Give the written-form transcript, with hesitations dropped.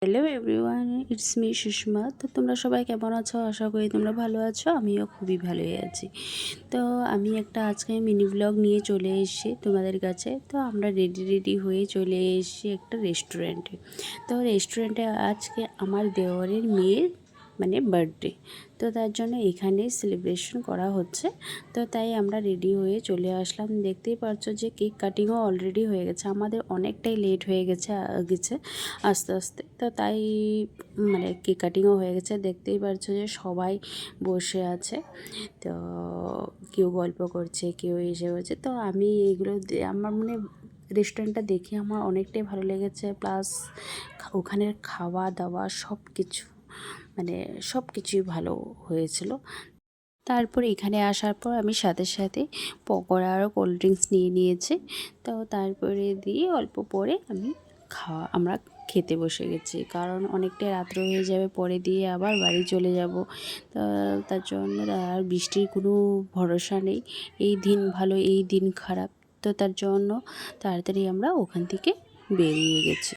Hello everyone, it's me Sushma. তো তোমরা সবাই কেমন আছো? আশা করি তোমরা ভালো আছো। আমিও খুবই ভালোই আছি। তো আমি একটা আজকে মিনি ব্লগ নিয়ে চলে এসেছি তোমাদের কাছে। তো আমরা রেডি হয়ে চলে এসেছি একটা রেস্টুরেন্টে। তো রেস্টুরেন্টে আজকে আমার দেওরের মেয়ের বার্থডে। তো তার জন্য এখানে সেলিব্রেশন করা হচ্ছে। তো তাই আমরা রেডি হয়ে চলে আসলাম। দেখতেই পাচ্ছ যে কেক কাটিংও অলরেডি হয়ে গেছে। আমাদের অনেকটাই লেট হয়ে গেছে আস্তে আস্তে। তো তাই কেক কাটিংও হয়ে গেছে। দেখতেই পাচ্ছ যে সবাই বসে আছে। তো কেউ গল্প করছে, কেউ এসে বলছে। তো আমি এইগুলো আমার রেস্টুরেন্টটা দেখে আমার অনেকটাই ভালো লেগেছে। প্লাস ওখানের খাওয়া দাওয়া সব কিছুই ভালো হয়েছিল। তারপর এখানে আসার পর আমি সাথে সাথে পকোড়া আর কোল্ড ড্রিঙ্কস নিয়ে নিয়েছি। তো তারপরে দিয়ে অল্প পরে আমরা খেতে বসে গেছি, কারণ অনেকটাই রাত্র হয়ে যাবে, পরে দিয়ে আবার বাড়ি চলে যাব। তার জন্য আর বৃষ্টির কোনো ভরসা নেই, এই দিন ভালো এই দিন খারাপ। তো তার জন্য তাড়াতাড়ি আমরা ওখান থেকে বেরিয়ে গেছি।